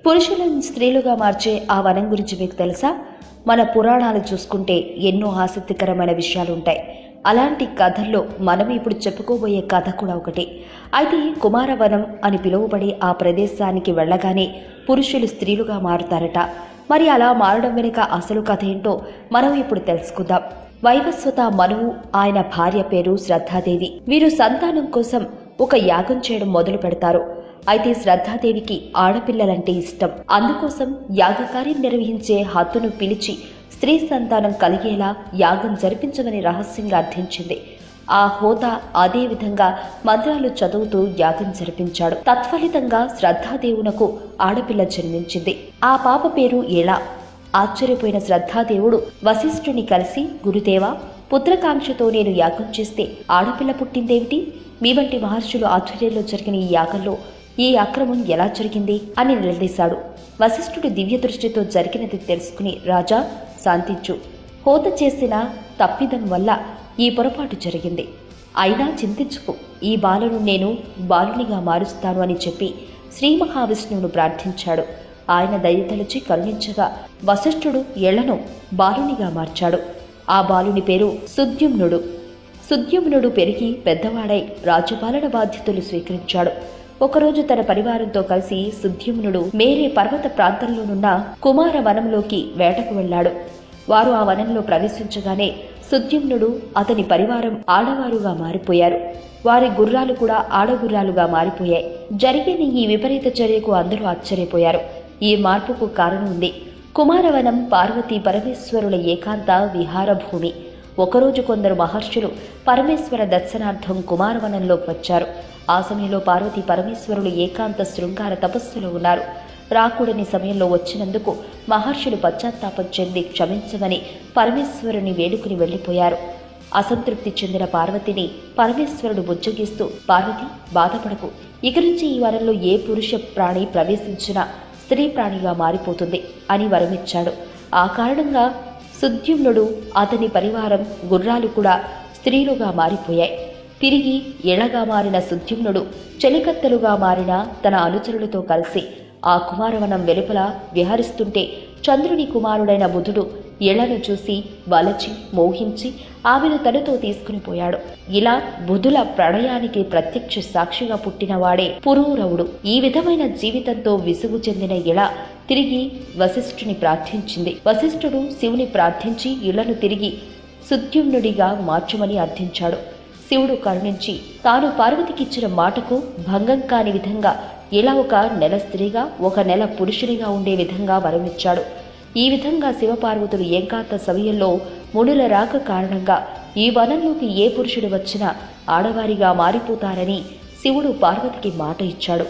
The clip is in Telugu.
పురుషులను స్త్రీలుగా మార్చే ఆ వనం గురించి మీకు తెలుసా? మన పురాణాలు చూసుకుంటే ఎన్నో ఆసక్తికరమైన విషయాలుంటాయి. అలాంటి కథల్లో మనం ఇప్పుడు చెప్పుకోబోయే కథ కూడా ఒకటి. అయితే కుమారవనం అని పిలువబడే ఆ ప్రదేశానికి వెళ్ళగానే పురుషులు స్త్రీలుగా మారుతారట. మరి అలా మారడం వెనుక అసలు కథ ఏంటో మనం ఇప్పుడు తెలుసుకుందాం. వైవస్వత మనువు, ఆయన భార్య పేరు శ్రద్ధాదేవి. వీరు సంతానం కోసం ఒక యాగం చేయడం మొదలు పెడతారు. అయితే శ్రద్ధాదేవికి ఆడపిల్లలంటే ఇష్టం. అందుకోసం యాగకార్యం నిర్వహించే హద్దును పిలిచి స్త్రీ సంతానం కలిగేలా యాగం జరిపించమని రహస్యంగా అర్థించింది. ఆ హోదా అదే విధంగా మంత్రాలు చదువుతూ యాగం జరిపించాడు. తత్ఫలితంగా శ్రద్ధాదేవునకు ఆడపిల్ల జన్మించింది. ఆ పాప పేరు ఎలా. ఆశ్చర్యపోయిన శ్రద్ధాదేవుడు వశిష్ఠుని కలిసి, గురుదేవా, పుత్రకాంక్షతో నేను యాగం చేస్తే ఆడపిల్ల పుట్టిందేమిటి? మీ వంటి మహర్షులు ఆధ్వర్యంలో జరిగిన ఈ యాగంలో ఈ అక్రమం ఎలా జరిగింది అని నిలదీశాడు. వశిష్ఠుడు దివ్య దృష్టితో జరిగినది తెలుసుకుని, రాజా శాంతించు, హోత చేసిన తప్పిదం వల్ల ఈ పొరపాటు జరిగింది. అయినా చింతించుకు, ఈ బాలను నేను బాలునిగా మారుస్తాను అని చెప్పి శ్రీ మహావిష్ణువును ప్రార్థించాడు. ఆయన దయతలచి కరుణించగా వశిష్ఠుడు ఎళ్లను బాలునిగా మార్చాడు. ఆ బాలుని పేరు సుద్యుమ్నుడు. సుద్యుమ్నుడు పెరిగి పెద్దవాడై రాజ్యపాలన బాధ్యతలు స్వీకరించాడు. ఒకరోజు తన పరివారంతో కలిసి సుద్యుమ్నుడు మేరే పర్వత ప్రాంతంలోనున్న కుమార వనంలోకి వేటకు వెళ్లాడు. వారు ఆ వనంలో ప్రవేశించగానే సుద్యుమ్నుడు, అతని పరివారం ఆడవారుగా మారిపోయారు. వారి గుర్రాలు కూడా ఆడగుర్రాలుగా మారిపోయాయి. జరిగిన ఈ విపరీత చర్యకు అందరూ ఆశ్చర్యపోయారు. ఈ మార్పుకు కారణం ఉంది. కుమారవనం పార్వతీ పరమేశ్వరుల ఏకాంత విహార భూమి. ఒకరోజు కొందరు మహర్షులు పరమేశ్వర దర్శనార్థం కుమారవనంలోకి వచ్చారు. ఆ సమయంలో పార్వతీ పరమేశ్వరులు ఏకాంత శృంగార తపస్సులో ఉన్నారు. రాకూడని సమయంలో వచ్చినందుకు మహర్షులు పశ్చాత్తాపం చెంది క్షమించమని పరమేశ్వరుని వేడుకుని వెళ్లిపోయారు. అసంతృప్తి చెందిన పార్వతిని పరమేశ్వరుడు బుజ్జగిస్తూ, పార్వతి, బాధపడకు, ఇక నుంచి ఈ వనంలో ఏ పురుష ప్రాణి ప్రవేశించినా స్త్రీ ప్రాణిగా మారిపోతుంది అని వరమిచ్చాడు. ఆ కారణంగా సుద్యుమ్నుడు, అతని పరివారం గుర్రాలు కూడా స్త్రీలుగా మారిపోయాయి. తిరిగి ఎళగా మారిన సుద్యుమ్నుడు చెలికత్తెలుగా మారిన తన అనుచరులతో కలిసి ఆ కుమారవనం వెలుపల విహరిస్తుంటే చంద్రుని కుమారుడైన బుధుడు ఎళను చూసి వలచి మోహించి ఆమెను తనతో తీసుకుని పోయాడు. ఇలా బుధుల ప్రణయానికి ప్రత్యక్ష సాక్షిగా పుట్టినవాడే పురూరవుడు. ఈ విధమైన జీవితంతో విసుగు చెందిన ఎళ తిరిగి వశిష్ఠుని ప్రార్థించింది. వశిష్ఠుడు శివుని ప్రార్థించి ఇళ్లను తిరిగి సుద్యుమ్నుడిగా మార్చమని అర్థించాడు. శివుడు కరుణించి తాను పార్వతికిచ్చిన మాటకు భంగం కాని విధంగా ఇలా ఒక నెల స్త్రీగా, ఒక నెల పురుషునిగా ఉండే విధంగా వరమిచ్చాడు. ఈ విధంగా శివపార్వతులు ఏకాంత సమయంలో మునుల రాక కారణంగా ఈ వనంలోకి ఏ పురుషుడు వచ్చినా ఆడవారిగా మారిపోతారని శివుడు పార్వతికి మాట ఇచ్చాడు.